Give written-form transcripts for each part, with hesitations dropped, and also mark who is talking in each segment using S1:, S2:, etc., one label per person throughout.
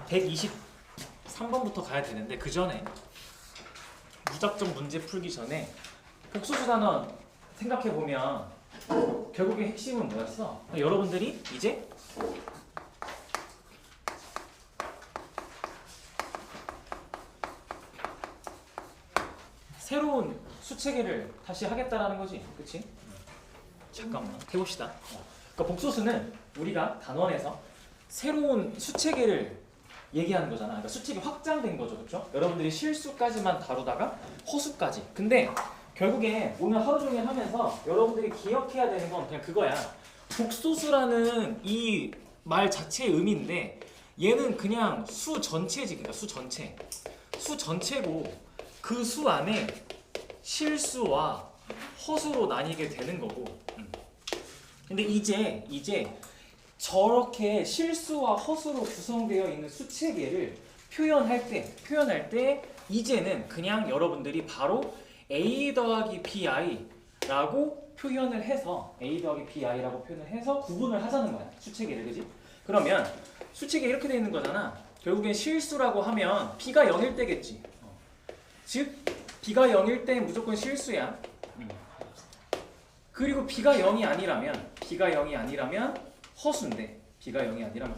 S1: 123번부터 가야 되는데 그 전에 무작정 문제 풀기 전에 복소수 단원 생각해 보면 결국에 핵심은 뭐였어? 여러분들이 이제 새로운 수체계를 다시 하겠다라는 거지, 그렇지? 잠깐만 해봅시다. 그러니까 복소수는 우리가 단원에서 새로운 수체계를 얘기하는 거잖아. 그러니까 수체계 확장된 거죠, 그렇죠? 여러분들이 실수까지만 다루다가 허수까지. 근데 결국에 오늘 하루 종일 하면서 여러분들이 기억해야 되는 건 그냥 그거야. 복소수라는 이 말 자체의 의미인데 얘는 그냥 수 전체지, 그러니까 수 전체. 수 전체고 그 수 안에 실수와 허수로 나뉘게 되는 거고. 근데 이제 저렇게 실수와 허수로 구성되어 있는 수체계를 표현할 때 이제는 그냥 여러분들이 바로 A 더하기 BI라고 표현을 해서 구분을 하자는 거야, 수체계를. 그지? 그러면 수체계 이렇게 돼 있는 거잖아. 결국엔 실수라고 하면 B가 0일 때겠지. 즉 B가 0일 때 무조건 실수야. 그리고 B가 0이 아니라면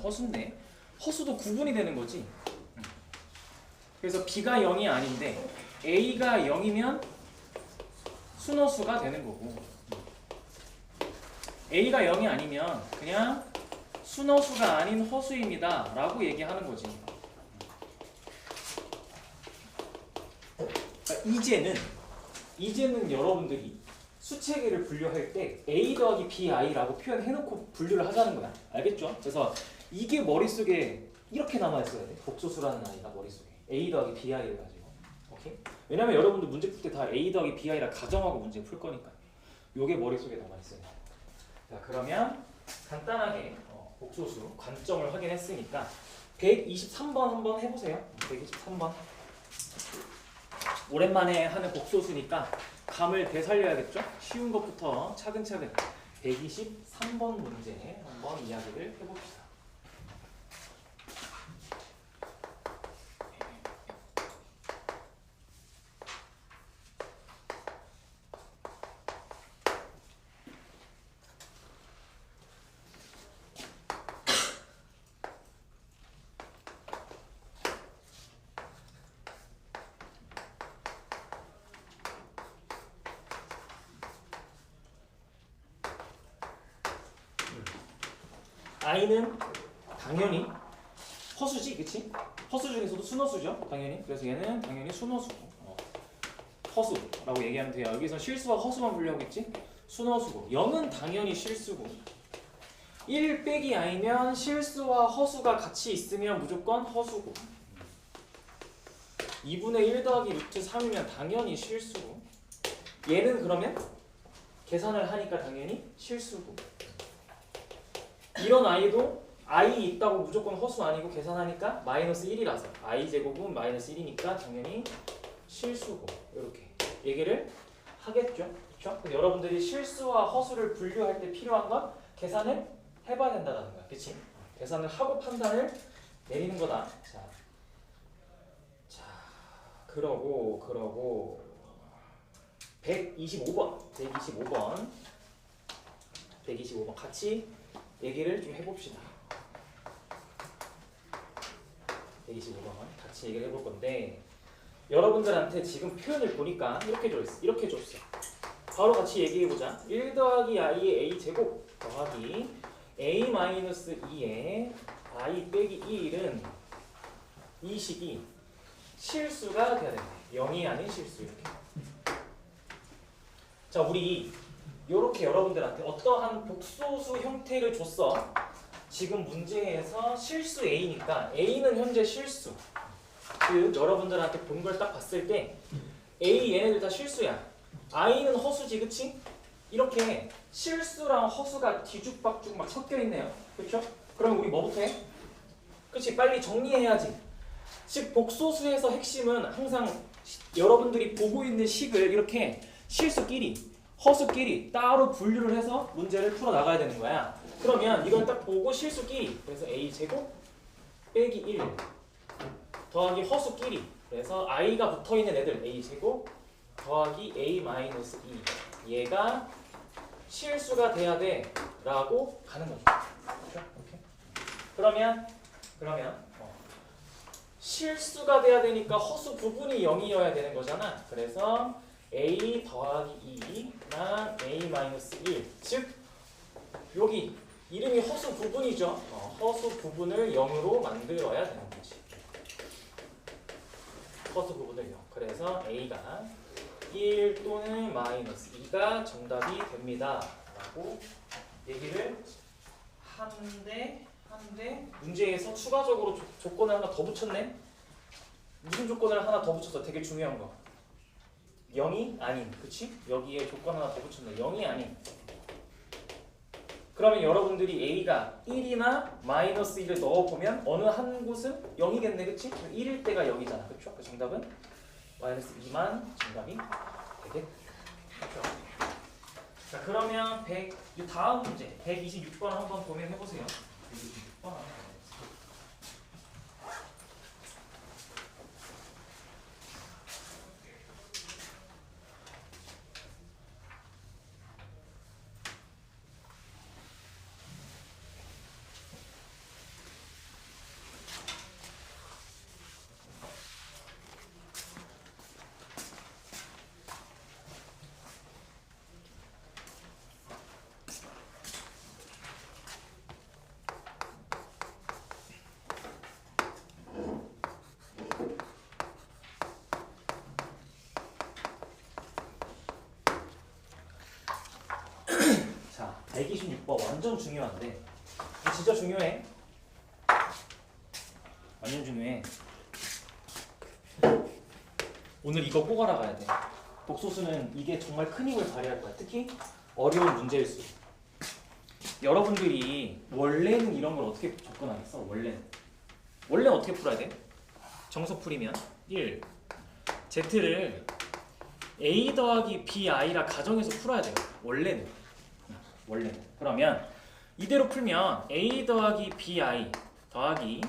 S1: 허수인데, 허수도 구분이 되는 거지. 그래서 B가 0이 아닌데 A가 0이면 순허수가 되는 거고, A가 0이 아니면 그냥 순허수가 아닌 허수입니다 라고 얘기하는 거지. 그러니까 이제는 여러분들이 수체계를 분류할 때 A 더하기 BI라고 표현해놓고 분류를 하자는 거야. 알겠죠? 그래서 이게 머릿속에 이렇게 남아있어야 돼. 복소수라는 아이가 머릿속에 A 더하기 BI를 가지고. 오케이? 왜냐면 여러분들 문제 풀 때 다 A 더하기 BI라 가정하고 문제 풀 거니까 요게 머릿속에 남아있어요. 자, 그러면 간단하게 복소수 관점을 확인했으니까 123번 한번 해보세요. 123번. 오랜만에 하는 복소수니까 감을 되살려야겠죠? 쉬운 것부터 차근차근 123번 문제 한번 이야기를 해봅시다. I는 당연히 허수지, 그치? 허수 중에서도 순허수죠, 당연히. 그래서 얘는 당연히 순허수고, 허수라고 얘기하면 돼요. 여기서 실수와 허수만 분류하고 있지? 순허수고, 0은 당연히 실수고, 1 빼기 I면 실수와 허수가 같이 있으면 무조건 허수고, 2분의 1 더하기 루트 3이면 당연히 실수고, 얘는 그러면 계산을 하니까 당연히 실수고, 이런 I도 I 있다고 무조건 허수 아니고 계산하니까 마이너스 1이라서 I 제곱은 마이너스 1이니까 당연히 실수고, 이렇게 얘기를 하겠죠. 그렇죠? 여러분들이 실수와 허수를 분류할 때 필요한 건 계산을 해봐야 된다는 거야. 그치? 계산을 하고 판단을 내리는 거다. 자, 그러고 125번 같이 얘기를 좀 해봅시다. 125번 같이 얘기를 해볼 건데, 여러분들한테 지금 표현을 보니까 이렇게 줬어. 바로 같이 얘기해보자. 1 더하기 I의 A 제곱 더하기 A 마이너스 2의 I 빼기 1은 이 식이 실수가 돼야 된대. 0이 아닌 실수. 이렇게. 자, 우리 요렇게 여러분들한테 어떠한 복소수 형태를 줬어. 지금 문제에서 실수 A니까 A는 현재 실수. 즉 여러분들한테 본 걸 딱 봤을 때 A 얘네들 다 실수야. I는 허수지, 그치? 이렇게 실수랑 허수가 뒤죽박죽 막 섞여 있네요. 그렇죠? 그럼 우리 뭐부터 해? 그치? 빨리 정리해야지. 즉 복소수에서 핵심은 항상 여러분들이 보고 있는 식을 이렇게 실수끼리 허수끼리 따로 분류를 해서 문제를 풀어 나가야 되는 거야. 그러면 이건 딱 보고 실수끼리, 그래서 A 제곱 빼기 1 더하기 허수끼리. 그래서 i가 붙어있는 애들 a제곱 더하기 a 마이너스 2 얘가 실수가 돼야 돼 라고 가는 거죠. 그렇죠? 오케이. 그러면 실수가 돼야 되니까 허수 부분이 0이어야 되는 거잖아. 그래서 a 더하기 2랑 a 마이너스 1 즉 여기 이름이 허수 부분이죠. 허수 부분을 0으로 만들어야 되는 거지. 허수 부분을 0. 그래서 a가 1 또는 마이너스 2가 정답이 됩니다. 라고 얘기를 한데 문제에서 추가적으로 조건을 하나 더 붙였네. 무슨 조건을 하나 더 붙였어? 되게 중요한 거. 0이 아닌. 그치? 여기에 조건 하나 더 붙였네. 0이 아닌. 그러면 여러분들이 a가 1이나 마이너스 1을 넣어보면 어느 한 곳은 0이겠네. 그치? 1일 때가 0이잖아. 그쵸? 그 정답은 마이너스 2만 정답이 되겠죠. 자, 그러면 다음 문제 126번 한번 보면 해보세요. 126번 자, 126번 완전 중요한데 진짜 중요해. 완전 중요해. 오늘 이거 꼭 알아가야 돼. 독소수는 이게 정말 큰 힘을 발휘할 거야. 특히 어려운 문제일수록. 여러분들이 원래는 이런 걸 어떻게 접근하겠어? 원래는 어떻게 풀어야 돼? 정석 풀이면 1. Z를 A 더하기 BI라 가정해서 풀어야 돼요. 원래는. 그러면 이대로 풀면 A 더하기 BI 더하기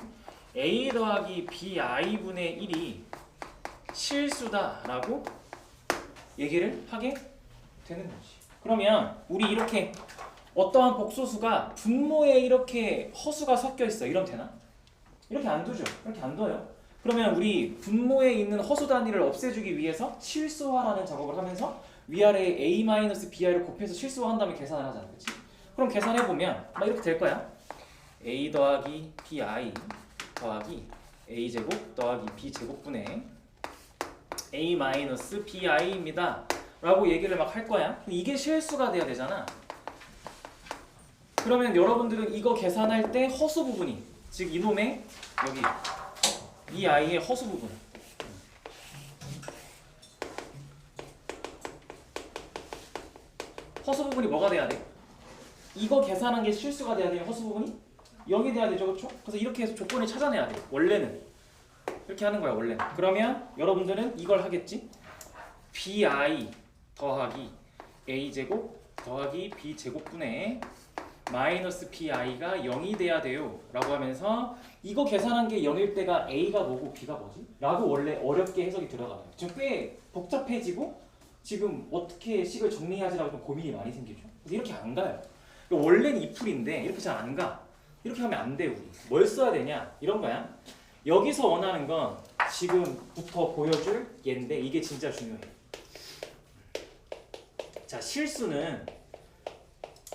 S1: A 더하기 BI분의 1이 실수다라고 얘기를 하게 되는 거지. 그러면 우리 이렇게 어떠한 복소수가 분모에 이렇게 허수가 섞여 있어. 이러면 되나? 이렇게 안 두죠. 이렇게 안 둬요. 그러면 우리 분모에 있는 허수 단위를 없애주기 위해서 실수화라는 작업을 하면서 위아래에 a-bi를 곱해서 실수화한 다음에 계산을 하잖아. 그치? 그럼 계산해보면 막 이렇게 될 거야. a 더하기 bi 더하기 a제곱 더하기 b제곱분의 a-bi입니다 라고 얘기를 막 할 거야. 이게 실수가 돼야 되잖아. 그러면 여러분들은 이거 계산할 때 허수 부분이, 즉 이놈의 여기 이 아이의 허수 부분, 허수 부분이 뭐가 돼야 돼? 이거 계산한 게 실수가 돼야 돼요. 허수 부분이 0이 돼야 되죠, 그렇죠? 그래서 이렇게 해서 조건을 찾아내야 돼. 원래는 이렇게 하는 거야, 원래는. 그러면 여러분들은 이걸 하겠지? bi 더하기 a제곱 더하기 b제곱분의 마이너스 bi가 0이 돼야 돼요 라고 하면서 이거 계산한 게 0일 때가 a가 뭐고 b가 뭐지? 라고 원래 어렵게 해석이 들어가요. 지금 꽤 복잡해지고 지금 어떻게 식을 정리하지라고 좀 고민이 많이 생기죠. 그래서 이렇게 안 가요. 원래는 이 풀인데 이렇게 잘 안 가. 이렇게 하면 안 돼. 우리 뭘 써야 되냐? 이런 거야. 여기서 원하는 건 지금부터 보여줄 얘인데 이게 진짜 중요해. 자, 실수는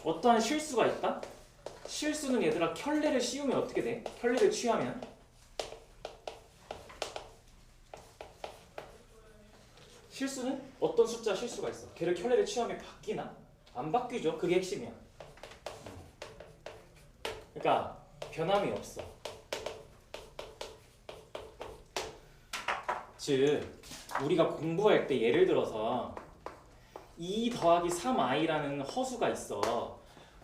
S1: 어떠한 실수가 있다? 실수는 얘들아 켤레를 씌우면 어떻게 돼? 켤레를 취하면 실수는 어떤 숫자 실수가 있어? 걔를 켤레를 취하면 바뀌나? 안 바뀌죠. 그게 핵심이야. 그러니까 변함이 없어. 즉 우리가 공부할 때 예를 들어서 2 더하기 3i라는 허수가 있어.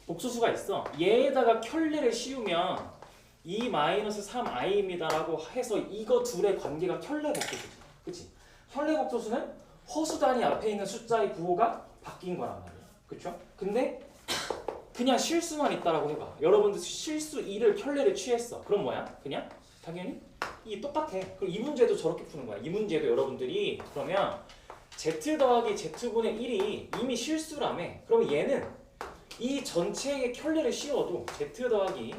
S1: 복수수가 있어. 얘에다가 켤레를 씌우면 2 마이너스 3i입니다 라고 해서 이거 둘의 관계가 켤레 복소수지. 그치? 켤레 복소수는 허수 단위 앞에 있는 숫자의 부호가 바뀐 거란 말이야. 그쵸? 근데 그냥 실수만 있다라고 해봐. 여러분들 실수 2를 켤레를 취했어. 그럼 뭐야? 그냥 당연히 이 똑같아. 그럼 이 문제도 저렇게 푸는 거야. 이 문제도 여러분들이 그러면 z 더하기 z분의 1이 이미 실수라며. 그러면 얘는 이 전체의 켤레를 씌워도 z 더하기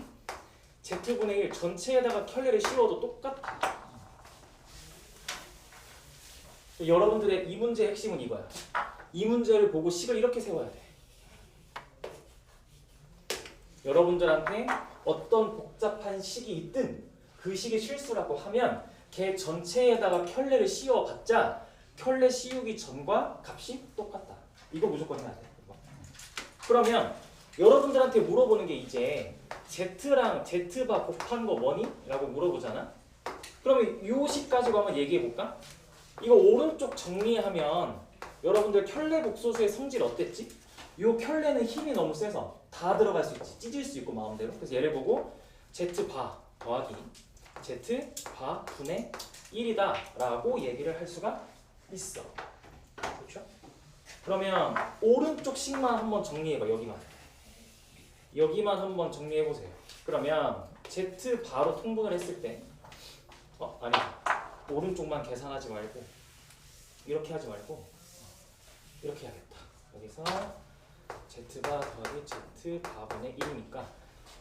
S1: z분의 1 전체에다가 켤레를 씌워도 똑같아. 여러분들의 이 문제의 핵심은 이거야. 이 문제를 보고 식을 이렇게 세워야 돼. 여러분들한테 어떤 복잡한 식이 있든 그 식이 실수라고 하면 걔 전체에다가 켤레를 씌워봤자 켤레 씌우기 전과 값이 똑같다. 이거 무조건 해야 돼. 그러면 여러분들한테 물어보는 게 이제 Z랑 Z바 곱한 거 뭐니? 라고 물어보잖아. 그러면 이 식 가지고 한번 얘기해 볼까? 이거 오른쪽 정리하면 여러분들 켤레 복소수의 성질 어땠지? 이 켤레는 힘이 너무 세서 다 들어갈 수 있지. 찢을 수 있고 마음대로. 그래서 얘를 보고 Z바 더하기 Z바 분의 1이다 라고 얘기를 할 수가 있어. 그렇죠? 그러면 오른쪽 식만 한번 정리해봐. 여기만 한번 정리해보세요. 그러면 Z바로 통분을 했을 때 아니 오른쪽만 계산하지 말고 이렇게 하지 말고 이렇게 해야겠다. 여기서 Z바 더하기 Z바분의 1이니까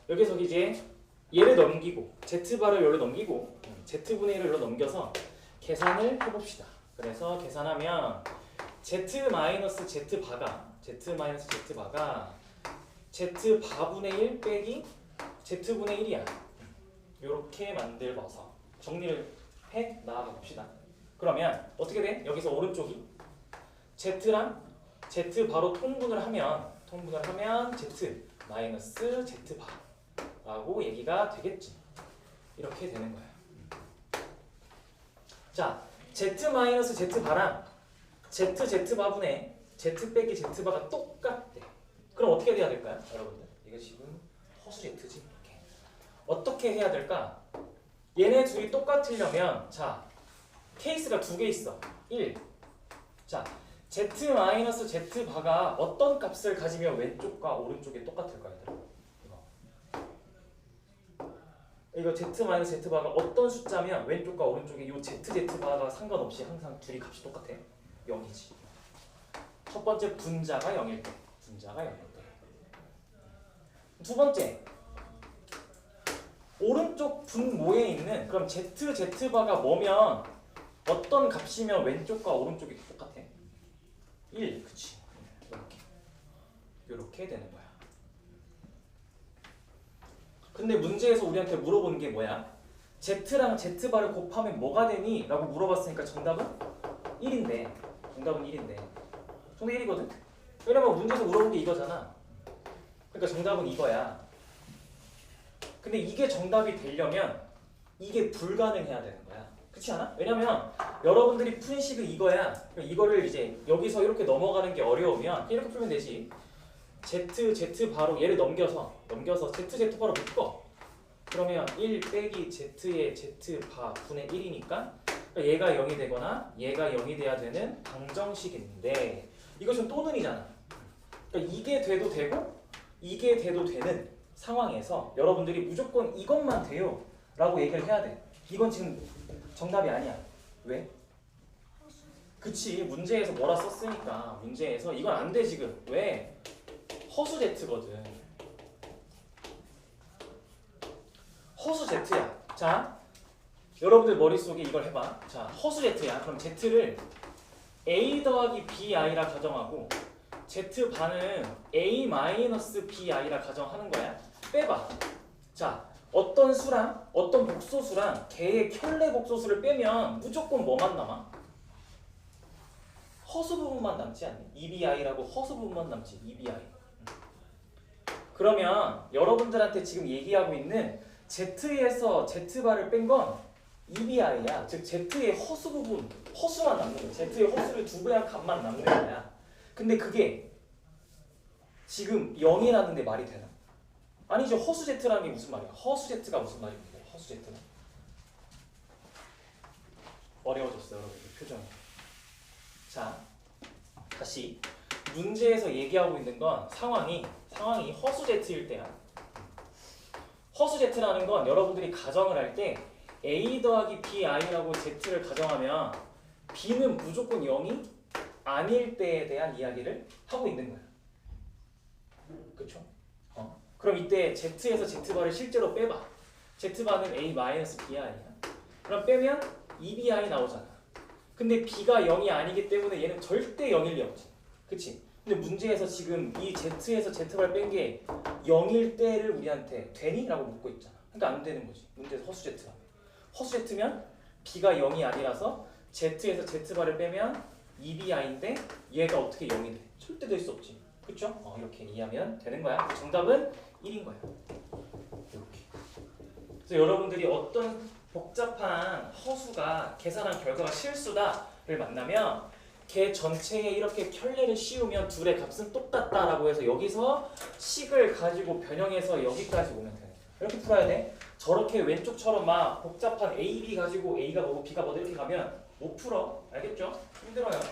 S1: 여기서 이제 얘를 넘기고 Z바를 여기로 넘기고 Z분의 1을 여기로 넘겨서 계산을 해봅시다. 그래서 계산하면 Z-Z바가 Z바분의 1 빼기 Z분의 1이야. 이렇게 만들어서 정리를 해 나아가 봅시다. 그러면 어떻게 돼? 여기서 오른쪽이 Z랑 Z바로 통분을 하면 Z-Z바라고 얘기가 되겠지. 이렇게 되는 거야. 자, Z-Z바랑 ZZ바분의 Z 빼기 Z바가 똑같대. 그럼 어떻게 해야 될까요? 여러분들 이거 지금 허수 Z지. 이렇게. 어떻게 해야 될까? 얘네 둘이 똑같으려면 자 케이스가 두 개 있어. 1. 자 Z-Z바가 어떤 값을 가지면 왼쪽과 오른쪽이 똑같을까 얘들아? 이거 Z-Z바가 어떤 숫자면 왼쪽과 오른쪽에 이 ZZ바가 상관없이 항상 둘이 값이 똑같아. 0이지. 첫 번째 분자가 0일 때. 두 번째 오른쪽 분모에 있는 그럼 ZZ바가 뭐면 어떤 값이면 왼쪽과 오른쪽이 똑같아? 1. 그치. 이렇게 되는 거야. 근데 문제에서 우리한테 물어보는 게 뭐야? Z랑 Z바를 곱하면 뭐가 되니? 라고 물어봤으니까 정답은 1인데 정답은 1이거든? 왜냐면 문제에서 물어본 게 이거잖아. 그러니까 정답은 이거야. 근데 이게 정답이 되려면 이게 불가능해야 되는 거야. 그렇지 않아? 왜냐면 여러분들이 푼 식은 이거야. 이거를 이제 여기서 이렇게 넘어가는 게 어려우면 이렇게 풀면 되지. ZZ바로 얘를 넘겨서 ZZ바로 묶어. 그러면 1 빼기 Z의 Z바 분의 1이니까 얘가 0이 되거나 얘가 0이 돼야 되는 방정식인데 이거 지금 또는이잖아. 그러니까 이게 돼도 되고 이게 돼도 되는 상황에서 여러분들이 무조건 이것만 돼요 라고 얘기를 해야 돼. 이건 지금 정답이 아니야. 왜? 그치, 문제에서 뭐라 썼으니까. 문제에서 이건 안 돼 지금. 왜? 허수 Z거든. 허수 Z야. 자, 여러분들 머릿속에 이걸 해봐. 자, 허수 Z야. 그럼 Z를 A 더하기 BI라 가정하고 Z반은 A-BI라 가정하는 거야. 빼봐. 자, 어떤 수랑 어떤 복소수랑 걔의 켤레 복소수를 빼면 무조건 뭐만 남아? 허수 부분만 남지 않니? EBI라고 허수 부분만 남지. EBI. 그러면 여러분들한테 지금 얘기하고 있는 Z에서 Z바를 뺀 건 EBI야. 즉 Z의 허수 부분, 허수만 남는 거야. Z의 허수를 두 배한 값만 남는 거야. 근데 그게 지금 0이라는데 말이 되나? 아니죠. 허수 Z라는 게 무슨 말이야? 허수 Z가 무슨 말입니까? 허수 Z는 어려워졌어요, 여러분들 표정이. 자, 다시 문제에서 얘기하고 있는 건 상황이 허수 Z일 때야. 허수 Z라는 건 여러분들이 가정을 할 때 a 더하기 bi라고 z를 가정하면 b는 무조건 0이 아닐 때에 대한 이야기를 하고 있는 거야. 그쵸? 그럼 이때 z에서 z바를 실제로 빼봐. z바는 a-bi야. 그럼 빼면 2bi 나오잖아. 근데 b가 0이 아니기 때문에 얘는 절대 0일 리 없지. 그치? 근데 문제에서 지금 이 z에서 z바를 뺀 게 0일 때를 우리한테 되니? 라고 묻고 있잖아. 그러니까 안 되는 거지. 문제에서 허수 z가. 허수 z면 b가 0이 아니라서 z에서 z바를 빼면 2bi인데 얘가 어떻게 0이 돼? 절대 될 수 없지. 그쵸? 이렇게 이해하면 되는 거야. 정답은 1인 거야. 이렇게. 그래서 여러분들이 어떤 복잡한 허수가 계산한 결과가 실수다를 만나면 걔 전체에 이렇게 켤레를 씌우면 둘의 값은 똑같다라고 해서 여기서 식을 가지고 변형해서 여기까지 오면 돼. 이렇게 풀어야 돼. 저렇게 왼쪽처럼 막 복잡한 A, B 가지고 A가 뭐고 B가 뭐고 이렇게 가면 못 풀어. 알겠죠? 힘들어요. 자,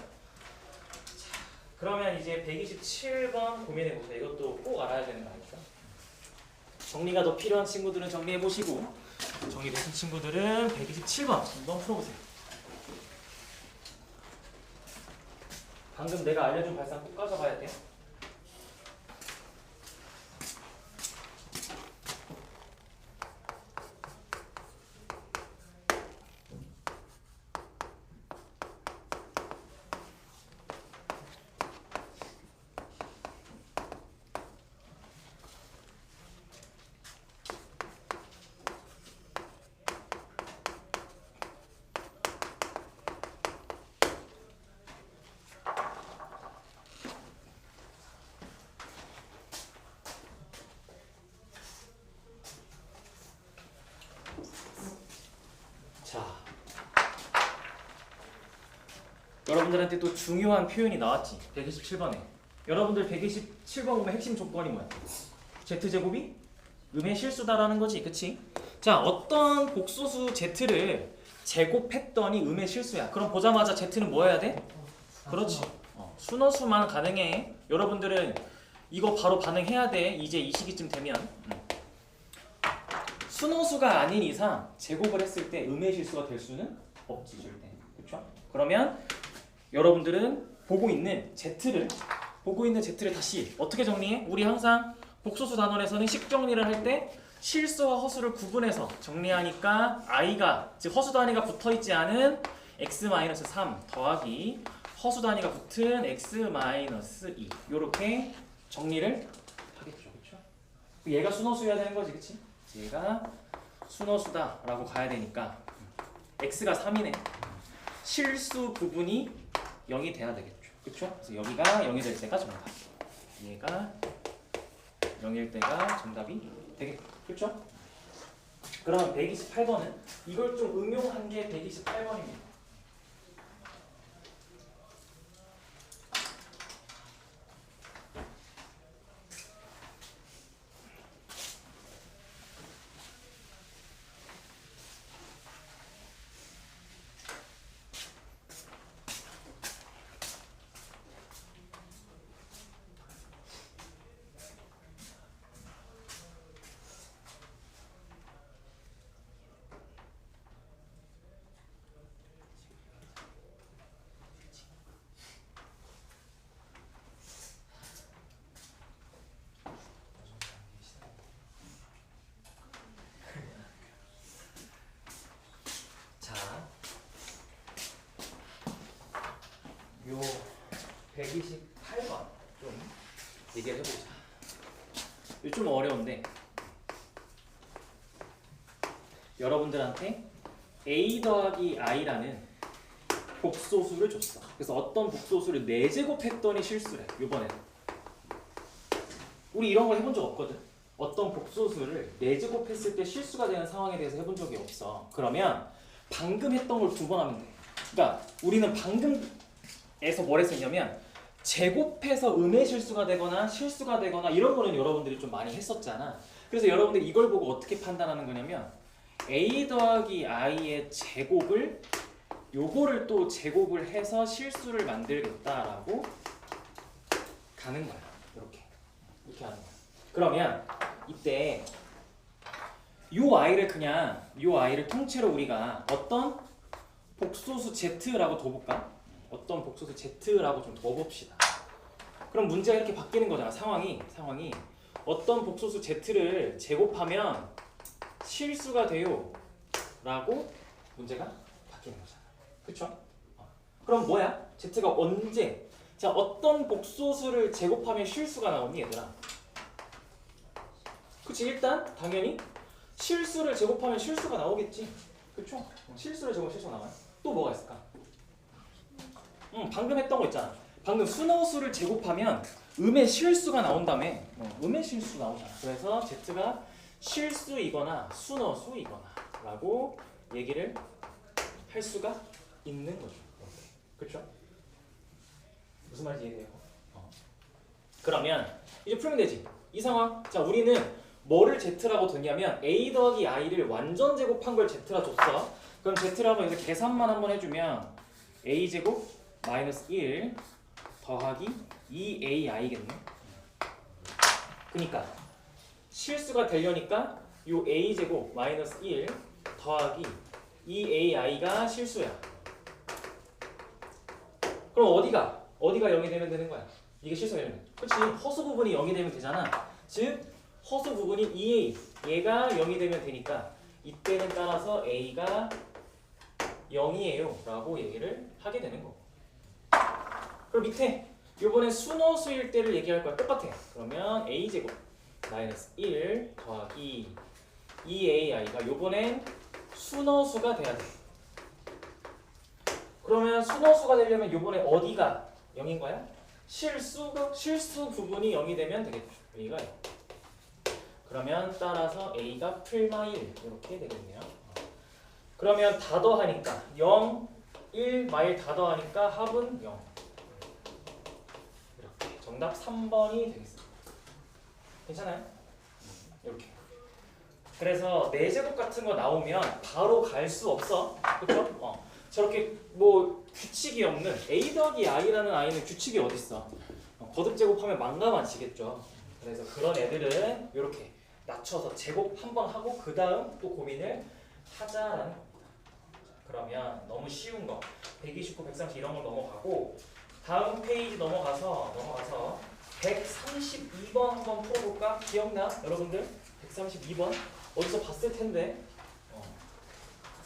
S1: 그러면 이제 127번 고민해보세요. 이것도 꼭 알아야 되는 거 아니죠? 정리가 더 필요한 친구들은 정리해보시고 정리되신 친구들은 127번 한번 풀어보세요. 방금 내가 알려준 발상 꼭 가져가야 돼. 자, 여러분들한테 또 중요한 표현이 나왔지. 127번에. 여러분들 127번 보면 핵심 조건이 뭐야? z제곱이 음의 실수다라는 거지. 그치? 자, 어떤 복소수 z를 제곱했더니 음의 실수야. 그럼 보자마자 z는 뭐 해야 돼? 그렇지. 순허수만 가능해. 여러분들은 이거 바로 반응해야 돼. 이제 이 시기쯤 되면. 순호수가 아닌 이상 제곱을 했을 때 음의 실수가 될 수는 없지 절대. 그렇죠? 그러면 여러분들은 보고 있는 z를 다시 어떻게 정리해? 우리 항상 복소수 단원에서는 식 정리를 할 때 실수와 허수를 구분해서 정리하니까 i가 즉 허수 단위가 붙어 있지 않은 x-3 더하기 허수 단위가 붙은 x-2 이렇게 정리를 하겠죠. 그렇죠? 얘가 순호수여야 되는 거지. 그렇지? 얘가 순허수다라고 가야 되니까 x가 3이네. 실수 부분이 0이 돼야 되겠죠. 그렇죠? 그래서 여기가 0이 될 때가 정답. 얘가 0일 때가 정답이 되겠죠. 그렇죠? 그럼 128번은 이걸 좀 응용한 게 128번입니다. 요 128번 좀 얘기를 해보자. 이거 좀 어려운데 여러분들한테 a 더하기 i라는 복소수를 줬어. 그래서 어떤 복소수를 4제곱했더니 실수래. 이번에는 우리 이런 거 해본 적 없거든. 어떤 복소수를 4제곱했을 때 실수가 되는 상황에 대해서 해본 적이 없어. 그러면 방금 했던 걸 2번 하면 돼. 그러니까 우리는 방금에서 뭘 했었냐면 제곱해서 음의 실수가 되거나 실수가 되거나 이런 거는 여러분들이 좀 많이 했었잖아. 그래서 여러분들이 이걸 보고 어떻게 판단하는 거냐면 a 더하기 i의 제곱을 요거를 또 제곱을 해서 실수를 만들겠다라고 가는 거야. 이렇게 하는 거야. 그러면 이때 요 아이를 통째로 우리가 어떤 복소수 z라고 둬볼까? 어떤 복소수 z라고 좀 둬봅시다. 그럼 문제가 이렇게 바뀌는 거잖아. 상황이 어떤 복소수 z를 제곱하면 실수가 돼요 라고 문제가 바뀌는 거잖아. 그쵸? 그럼 뭐야? z가 언제? 자, 어떤 복소수를 제곱하면 실수가 나오니 얘들아? 그치, 일단 당연히 실수를 제곱하면 실수가 나오겠지. 그쵸? 실수를 제곱하면 실수가 나와요. 또 뭐가 있을까? 방금 했던 거 있잖아. 방금 순호수를 제곱하면 음의 실수가 나온다며. 음의 실수 나오잖아. 그래서 z가 실수이거나 순호수이거나 라고 얘기를 할 수가 있는 거죠. 그렇죠? 무슨 말인지 이해돼요? 그러면 이제 풀면 되지. 이 상황. 자, 우리는 뭐를 z라고 뒀냐면 a 더하기 i를 완전 제곱한 걸 z라 줬어. 그럼 z를 한번 여기서 계산만 한번 해주면 a 제곱 마이너스 1 더하기 2ai겠네. 그러니까 실수가 되려니까 요 a 제곱 마이너스 1 더하기 2ai가 실수야. 그럼 어디가 0이 되면 되는 거야? 이게 실수가 되면. 그렇지. 허수 부분이 0이 되면 되잖아. 즉 허수 부분이 2a 얘가 0이 되면 되니까 이때는 따라서 a가 0이에요 라고 얘기를 하게 되는 거고. 그럼 밑에 요번에 순호수일 때를 얘기할 거야. 똑같아. 그러면 a제곱 마이너스 1 더하기 2ai가 요번엔 순호수가 돼야 돼. 그러면 순호수가 되려면 요번에 어디가 0인 거야? 실수 부분이 0이 되면 되겠죠. a가 0. 그러면 따라서 a가 풀마 1 이렇게 되겠네요. 그러면 다 더하니까 0, 1, 마일 다 더하니까 합은 0. 이렇게 정답 3번이 되겠습니다. 괜찮아요? 이렇게. 그래서 4제곱 같은 거 나오면 바로 갈 수 없어. 그렇죠? 저렇게 뭐 규칙이 없는 a 더하기 i라는 i는 규칙이 어딨어. 거듭 제곱하면 망가만치겠죠. 그래서 그런 애들은 이렇게 낮춰서 제곱 한번 하고 그 다음 또 고민을 하자라는 겁니다. 그러면 너무 쉬운 거 129, 130 이런 거 넘어가고 다음 페이지 넘어가서 132번 한번 풀어볼까? 기억나? 여러분들? 132번 어디서 봤을 텐데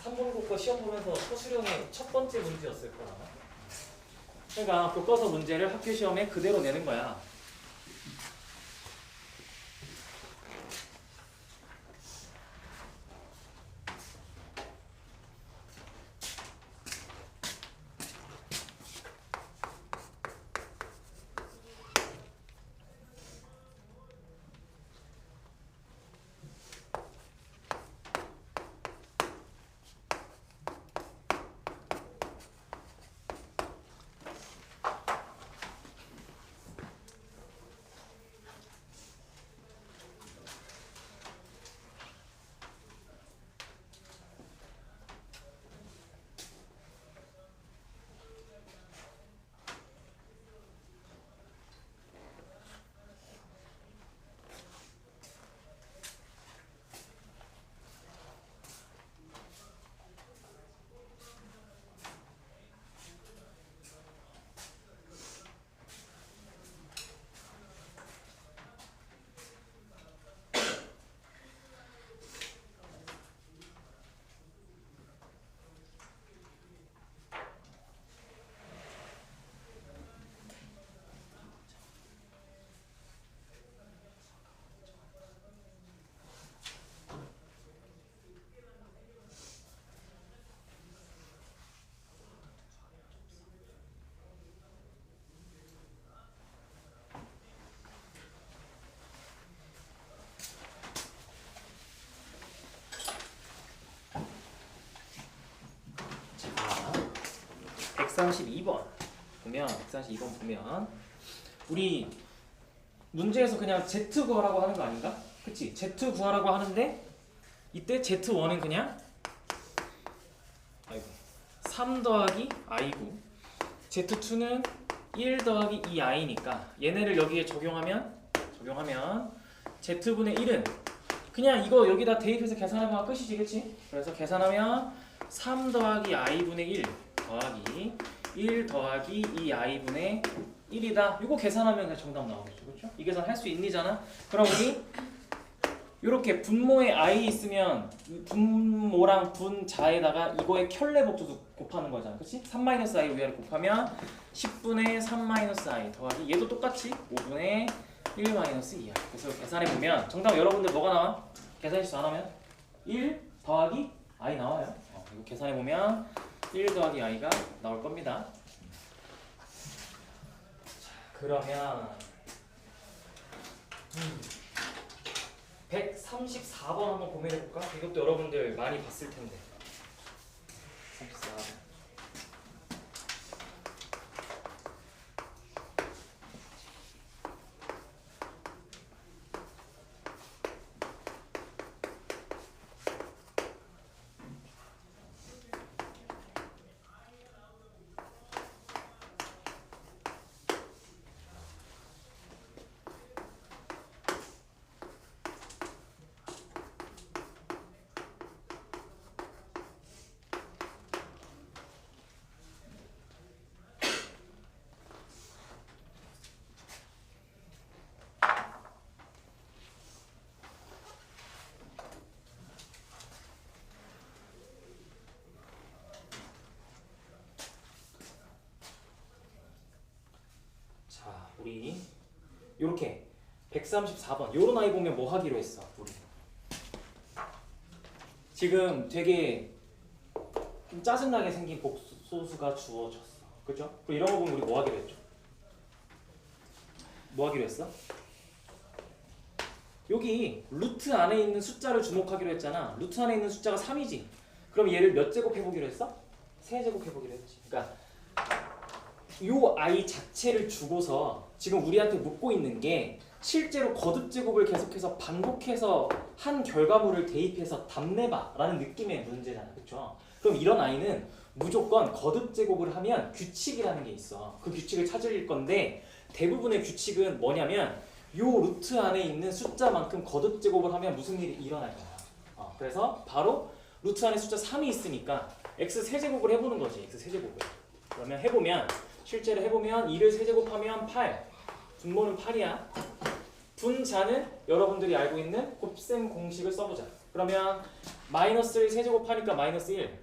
S1: 3본국어 시험 보면서 소수령의 첫 번째 문제였을 거야. 그러니까 교과서 문제를 학교 시험에 그대로 내는 거야. 자, 132번 보면 우리 문제에서 그냥 z 구하라고 하는 거 아닌가? 그치? z 구하라고 하는데 이때 z1은 그냥 3 더하기 i고 z2는 1 더하기 2i니까 얘네를 여기에 적용하면 z분의 1은 그냥 이거 여기다 대입해서 계산하면 끝이지, 그치? 그래서 계산하면 3 더하기 i분의 1 더하기 1 더하기 2i분의 1이다. 이거 계산하면 그냥 정답 나오겠죠, 그렇죠? 이 계산 할 수 있니잖아. 그럼 우리 이렇게 분모에 i 있으면 분모랑 분자에다가 이거의 켤레 복수도 곱하는 거잖아, 그렇지? 3-i 위아래 곱하면 10분의 3-i 더하기 얘도 똑같이 5분의 1-2i. 그래서 계산해 보면 정답 여러분들 뭐가 나와? 계산 실수 안 하면 1 더하기 i 나와요. 이거 계산해 보면 1 더하기 i가 나올 겁니다. 자, 그러면 134번 한번 고민해 볼까? 이것도 여러분들 많이 봤을 텐데. 34번. 우리 요렇게 134번 요런 아이 보면 뭐 하기로 했어? 우리 지금 되게 좀 짜증나게 생긴 복소수가 주어졌어, 그죠? 그럼 이런 거 보면 우리 뭐 하기로 했죠? 뭐 하기로 했어? 여기 루트 안에 있는 숫자를 주목하기로 했잖아. 루트 안에 있는 숫자가 3이지. 그럼 얘를 몇 제곱 해보기로 했어? 3제곱 해보기로 했지. 그러니까 요 아이 자체를 주고서 지금 우리한테 묻고 있는 게 실제로 거듭제곱을 계속해서 반복해서 한 결과물을 대입해서 답 내봐 라는 느낌의 문제잖아, 그쵸? 그럼 이런 아이는 무조건 거듭제곱을 하면 규칙이라는 게 있어. 그 규칙을 찾을 건데 대부분의 규칙은 뭐냐면 요 루트 안에 있는 숫자만큼 거듭제곱을 하면 무슨 일이 일어날 거야. 그래서 바로 루트 안에 숫자 3이 있으니까 x 세제곱을 해보는 거지. x 세제곱을. 그러면 해보면 실제로 해보면 2를 세제곱하면 8, 분모는 8이야. 분자는 여러분들이 알고 있는 곱셈 공식을 써보자. 그러면 마이너스를 세제곱하니까 마이너스 1.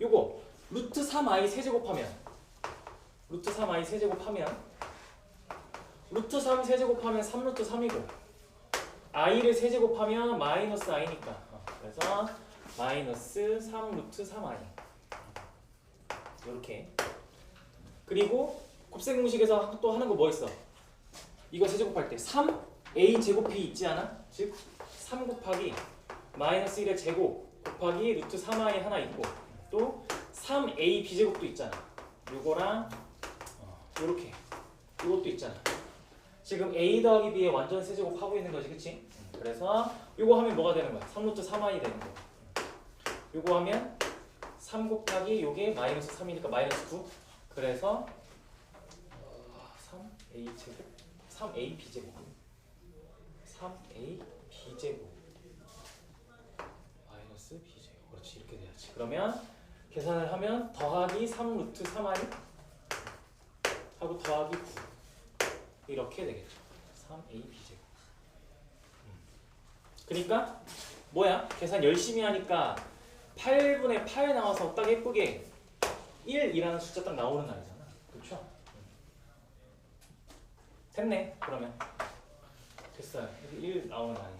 S1: 요거 루트 3i 세제곱하면 루트 3i 세제곱하면 루트 3 세제곱하면 3루트 3이고 i를 세제곱하면 마이너스 i니까 그래서 마이너스 3루트 3i 이렇게. 그리고 곱셈 공식에서 또 하는 거 뭐 있어? 이거 세제곱할 때 3a 제곱이 있지 않아? 즉 3 곱하기 마이너스 1의 제곱 곱하기 루트 3i 하나 있고 또 3a b제곱도 있잖아. 요거랑 요렇게 요것도 있잖아. 지금 a 더하기 b에 완전 세제곱 하고 있는 거지, 그치? 그래서 요거 하면 뭐가 되는 거야? 3루트 3i 되는 거야. 요거 하면 3 곱하기 요게 마이너스 3이니까 마이너스 9. 그래서 3a 제곱 3a b제곱 3a b제곱 마이너스 b제곱. 그렇지, 이렇게 돼야지. 그러면 계산을 하면 더하기 3루트 3i 하고 더하기 9 이렇게 되겠죠. 3a b제곱. 그러니까 뭐야? 계산 열심히 하니까 8분의 8 나와서 딱 예쁘게 1이라는 숫자 딱 나오는 날이잖아. 그렇죠? 됐네. 그러면 됐어요. 1 나오는 날이.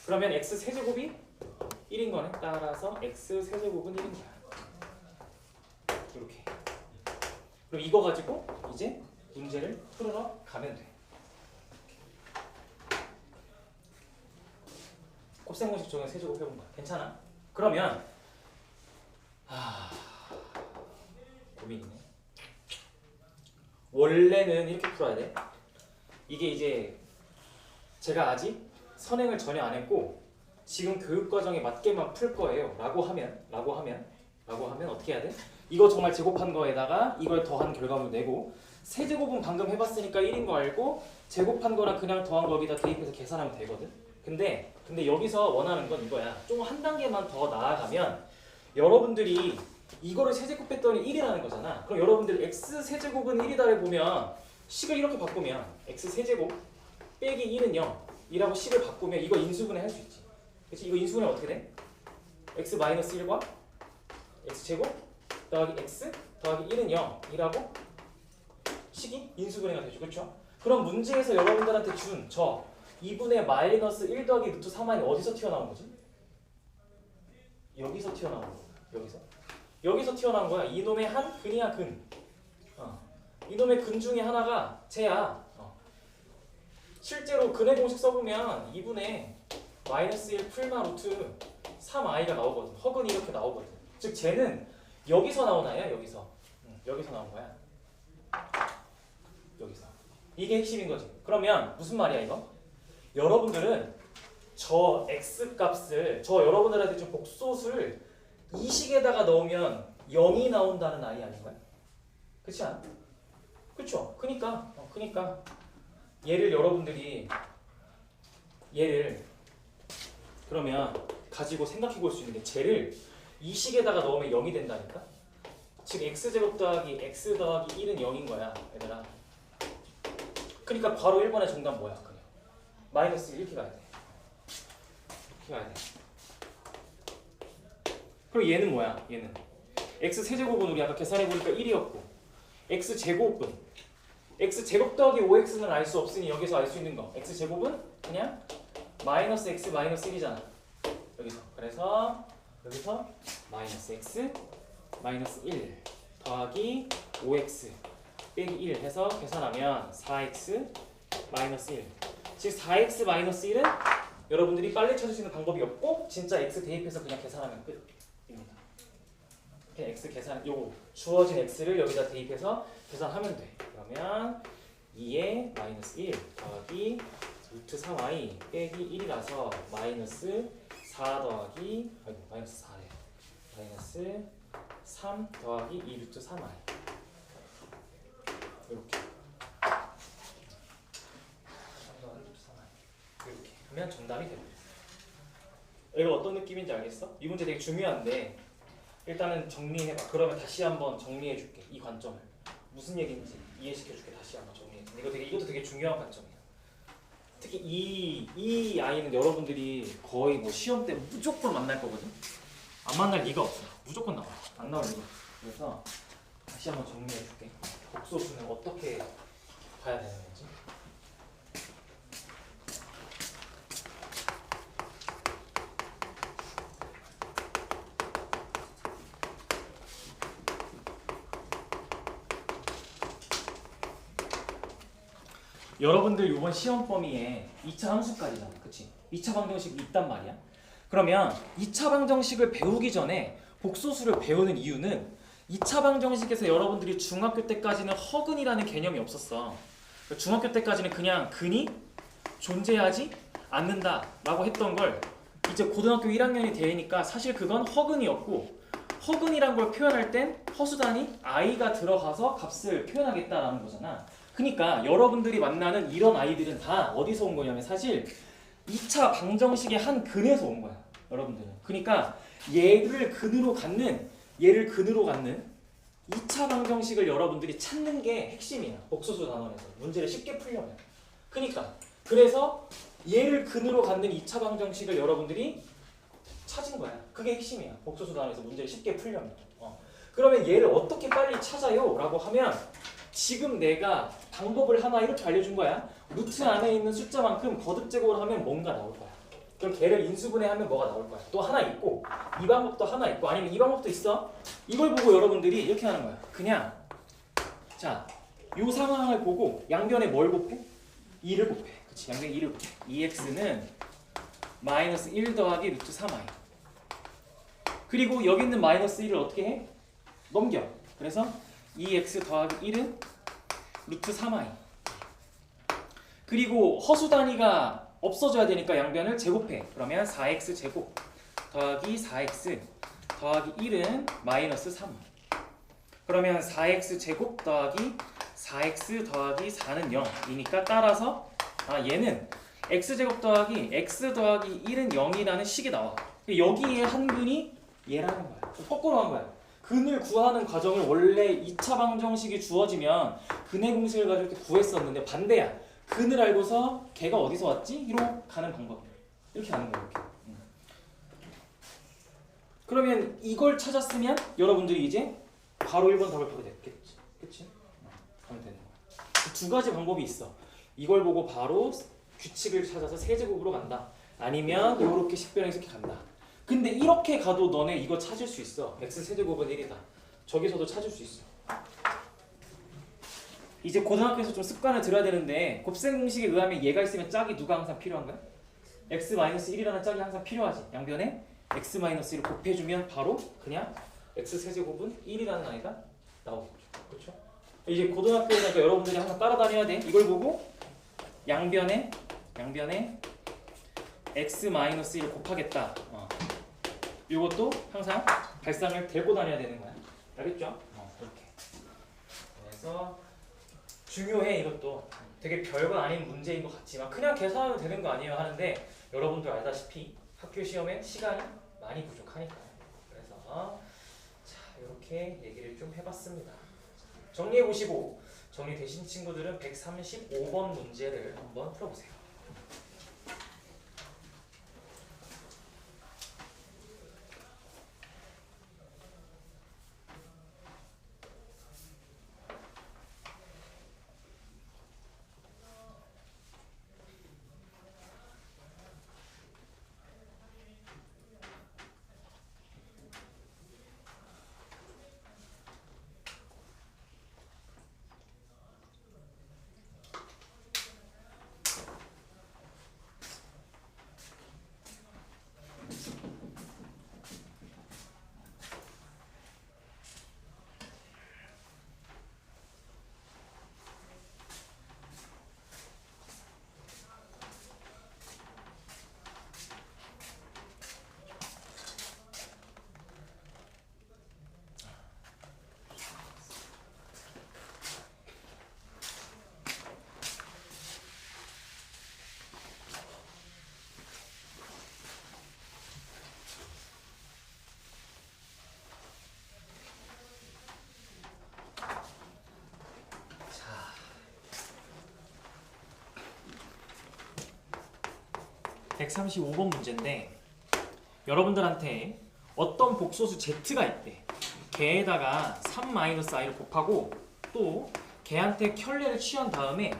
S1: 그러면 x 세제곱이 1인 거네. 따라서 x 세제곱은 1인 거야. 이렇게. 그럼 이거 가지고 이제 문제를 풀어 가면 돼. 곱셈 공식 적용 세제곱 해본 거야. 괜찮아? 그러면 고민이네. 원래는 이렇게 풀어야 돼. 이게 이제 제가 아직 선행을 전혀 안 했고 지금 교육 과정에 맞게만 풀 거예요. 라고 하면 어떻게 해야 돼? 이거 정말 제곱한 거에다가 이걸 더한 결과물 내고 세제곱은 방금 해봤으니까 1인 거 알고 제곱한 거랑 그냥 더한 거 여기다 대입해서 계산하면 되거든. 근데 근데 여기서 원하는 건 이거야. 좀 한 단계만 더 나아가면 여러분들이 이거를 세제곱했더니 1이라는 거잖아. 그럼 여러분들 x 세제곱은 1이다를 보면 식을 이렇게 바꾸면 x 세제곱 빼기 1은 0이라고 식을 바꾸면 이거 인수분해 할 수 있지. 그치? 이거 인수분해 어떻게 돼? x 마이너스 1과 x 제곱 더하기 x 더하기 1은 0이라고 식이 인수분해가 되죠. 그렇죠? 그럼 문제에서 여러분들한테 준 저 2분의 마이너스 1 더하기 루트 3i 어디서 튀어나온 거지? 여기서 튀어나온 거야. 여기서 튀어나온 거야. 이놈의 한 근이야 근. 이놈의 근 중에 하나가 쟤야. 실제로 근의 공식 써보면 2분의 마이너스 1 풀마 루트 3i가 나오거든. 허근이 이렇게 나오거든. 즉 쟤는 여기서 나온 아이야. 여기서 나온 거야. 여기서. 이게 핵심인 거지. 그러면 무슨 말이야 이거? 여러분들은 저 x 값을 여러분들한테 좀 복소수를 이 식에다가 넣으면 0이 나온다는 아이 아닌가요? 그렇지 않아? 그쵸? 그니까 얘를 여러분들이 그러면 가지고 생각해 볼 수 있는 게 쟤를 이 식에다가 넣으면 0이 된다니까? 즉 x제곱 더하기 x 더하기 1은 0인 거야 얘들아. 그러니까 바로 1번의 정답 뭐야? 그냥 마이너스 1 이렇게 가야 돼. 그리고 얘는 뭐야? 얘는 x 세제곱은 우리 아까 계산해 보니까 1이었고 x 제곱 더하기 5x는 알 수 없으니 여기서 알 수 있는 거 x 제곱은 그냥 마이너스 x 마이너스 1이잖아. 그래서 여기서 마이너스 x 마이너스 1 더하기 5x 빼기 1 해서 계산하면 4x 마이너스 1. 즉 4x 마이너스 1은 여러분들이 빨리 찾을 수 있는 방법이 없고 진짜 x 대입해서 그냥 계산하면 끝입니다. 그냥 x 계산, 요거 주어진 x를 여기다 대입해서 계산하면 돼. 그러면 2에 마이너스 1 더하기 루트 3i 빼기 1이라서 마이너스 4 더하기 마이너스 4래. 마이너스 3 더하기 2 루트 3i 이렇게. 이렇게 하면 정답이 됩니다. 이거 어떤 느낌인지 알겠어? 이 문제 되게 중요한데 일단은 정리해봐. 그러면 다시 한번 정리해줄게. 이 관점을 무슨 얘기인지 이해시켜줄게. 다시 한번 정리해. 이것도 되게 중요한 관점이야. 특히 이 아이는 여러분들이 거의 뭐 시험 때 무조건 만날 거거든. 안 만날 리가 없어. 무조건 나와. 안 나올 리가. 그래서 다시 한번 정리해줄게. 복소수는 어떻게 봐야 되는 건지. 여러분들 이번 시험 범위에 2차 함수까지잖아. 그치? 2차 방정식이 있단 말이야. 그러면 2차 방정식을 배우기 전에 복소수를 배우는 이유는 2차 방정식에서 여러분들이 중학교 때까지는 허근이라는 개념이 없었어. 중학교 때까지는 그냥 근이 존재하지 않는다라고 했던 걸 이제 고등학교 1학년이 되니까 사실 그건 허근이었고, 허근이란 걸 표현할 땐 허수단이 i가 들어가서 값을 표현하겠다라는 거잖아. 그러니까 여러분들이 만나는 이런 아이들은 다 어디서 온 거냐면 사실 2차 방정식의 한 근에서 온 거야. 여러분들은. 그러니까 얘를 근으로 갖는 2차 방정식을 여러분들이 찾는 게 핵심이야. 복소수 단원에서 문제를 쉽게 풀려면. 그러니까 그래서 얘를 근으로 갖는 2차 방정식을 여러분들이 찾은 거야. 그게 핵심이야. 복소수 단원에서 문제를 쉽게 풀려면. 그러면 얘를 어떻게 빨리 찾아요? 라고 하면 지금 내가 방법을 하나 이렇게 알려준 거야. 루트 안에 있는 숫자만큼 거듭제곱을 하면 뭔가 나올 거야. 그럼 걔를 인수분해하면 뭐가 나올 거야. 또 하나 있고 이 방법도 하나 있고 아니면 이 방법도 있어. 이걸 보고 여러분들이 이렇게 하는 거야. 그냥 자, 요 상황을 보고 양변에 뭘 곱해? 2를 곱해. 그치? 양변에 2를 곱해. 2x는 마이너스 1 더하기 루트 3i. 그리고 여기 있는 마이너스 1을 어떻게 해? 넘겨. 그래서 2x 더하기 1은 루트 3i. 그리고 허수 단위가 없어져야 되니까 양변을 제곱해. 그러면 4x 제곱 더하기 4x 더하기 1은 마이너스 3. 그러면 4x 제곱 더하기 4x 더하기 4는 0이니까 따라서 얘는 x제곱 더하기 x 더하기 1은 0이라는 식이 나와. 여기에 한 근이 얘라는 거야. 거꾸로 한 거야. 근을 구하는 과정을 원래 2차 방정식이 주어지면 근의 공식을 가지고 이렇게 구했었는데 반대야. 근을 알고서 걔가 어디서 왔지? 이로 가는 방법이야. 이렇게 가는 거야. 이렇게. 그러면 이걸 찾았으면 여러분들이 이제 바로 1번 답을 바로 냈겠지. 그치? 그러면 되는 거야. 두 가지 방법이 있어. 이걸 보고 바로 규칙을 찾아서 세제곱으로 간다. 아니면 이렇게 식변해서 이렇게 간다. 근데 이렇게 가도 너네 이거 찾을 수 있어. x 세제곱은 1이다. 저기서도 찾을 수 있어. 이제 고등학교에서 좀 습관을 들여야 되는데 곱셈 공식에 의하면 얘가 있으면 짝이 누가 항상 필요한 거야? x-1이라는 짝이 항상 필요하지. 양변에 x-1을 곱해주면 바로 그냥 x 세제곱은 1이라는 아이가 나오겠죠. 그렇죠? 이제 고등학교니까 여러분들이 항상 따라다녀야 돼. 이걸 보고 양변에 x-1을 곱하겠다. 이것도 항상 발상을 들고 다녀야 되는 거야. 알겠죠? 이렇게. 그래서 중요해. 이것도 되게 별거 아닌 문제인 것 같지만 그냥 계산하면 되는 거 아니에요 하는데 여러분들 알다시피 학교 시험에 시간이 많이 부족하니까요. 그래서 자 이렇게 얘기를 좀 해봤습니다. 정리해 보시고 정리되신 친구들은 135번 문제를 한번 풀어보세요. 자 135번 문제인데 여러분들한테 어떤 복소수 z가 있대. 걔에다가 3-i를 곱하고 또 걔한테 켤레를 취한 다음에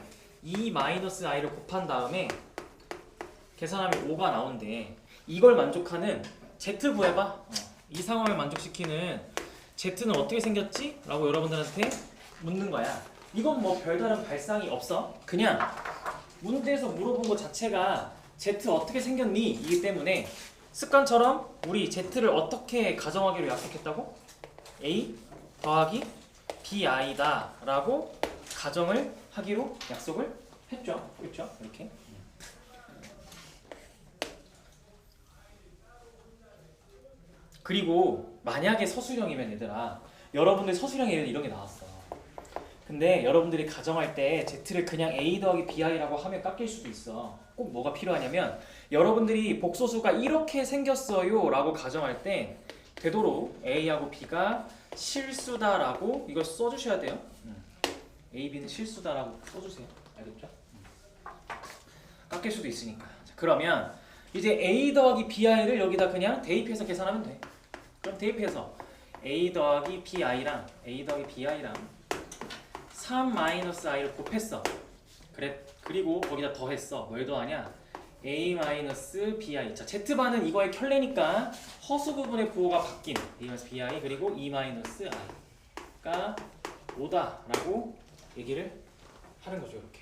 S1: 2-i를 곱한 다음에 계산하면 5가 나온대. 이걸 만족하는 z 구해봐. 이 상황을 만족시키는 z는 어떻게 생겼지? 라고 여러분들한테 묻는 거야. 이건 뭐 별다른 발상이 없어. 그냥 문제에서 물어본 것 자체가 z 어떻게 생겼니? 이기 때문에 습관처럼 우리 z를 어떻게 가정하기로 약속했다고? a 더하기 bi다 라고 가정을 하기로 약속을 했죠. 그렇죠? 이렇게. 그리고 만약에 서술형이면 얘들아 여러분들 서술형에는 이런 게 나왔어. 근데 여러분들이 가정할 때 z를 그냥 a 더하기 bi라고 하면 깎일 수도 있어. 꼭 뭐가 필요하냐면 여러분들이 복소수가 이렇게 생겼어요 라고 가정할 때 되도록 a하고 b가 실수다라고 이걸 써주셔야 돼요. a, b는 실수다라고 써주세요. 알겠죠? 깎일 수도 있으니까. 자, 그러면 이제 a 더하기 bi를 여기다 그냥 대입해서 계산하면 돼. 그럼 대입해서 a 더하기 bi랑 3-i를 곱했어. 그래. 그리고 거기다 더했어. 뭘 더하냐? a-bi. 자, z반은 이거의 켤레니까 허수 부분의 부호가 바뀐 a-bi 그리고 2-i가 5다라고 얘기를 하는 거죠. 이렇게.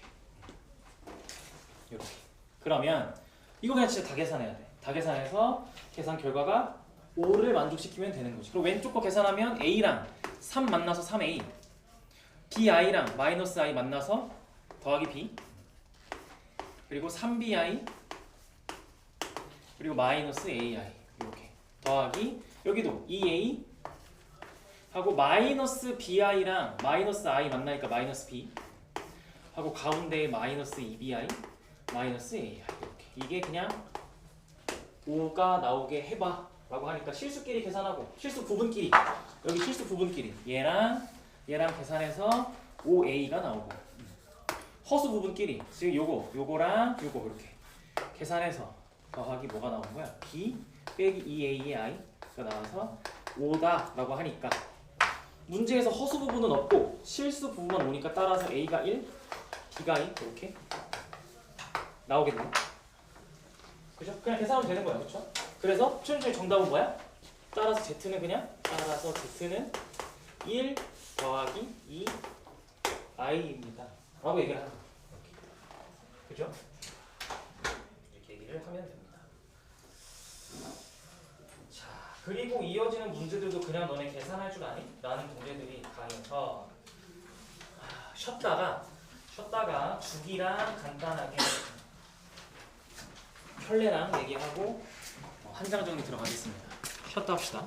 S1: 그러면 이거 그냥 진짜 다 계산해야 돼. 다 계산해서 계산 결과가 5를 만족시키면 되는 거지. 그리고 왼쪽 거 계산하면 a랑 3 만나서 3a, bi랑 마이너스 i 만나서 더하기 b, 그리고 3bi 그리고 마이너스 ai 이렇게 더하기 여기도 2a 하고 마이너스 bi랑 마이너스 i 만나니까 마이너스 b 하고 가운데에 마이너스 2bi 마이너스 AI 이렇게. 이게 그냥 5가 나오게 해봐 라고 하니까 실수끼리 계산하고 실수 부분끼리 여기 실수 부분끼리 얘랑 계산해서 5A가 나오고 허수 부분끼리 지금 요거랑 요거 이렇게 계산해서 더하기 뭐가 나오는 거야? B 빼기 2A의 I가 나와서 5다 라고 하니까 문제에서 허수 부분은 없고 실수 부분만 오니까 따라서 A가 1, B가 2 이렇게 나오겠네. 그죠? 그냥 계산하면 되는 거야. 그렇죠? 그래서 최종적인 정답은 뭐야? 따라서 Z는 1 더하기 2 I입니다. 라고 얘기를 하는 거야. 그죠? 이렇게 얘기를 하면 됩니다. 자, 그리고 이어지는 문제들도 그냥 너네 계산할 줄 아니? 라는 문제들이 강해서 쉬었다가 주기랑 간단하게 혈례랑 얘기하고 한 장 정리 들어가겠습니다. 쉬었다 합시다.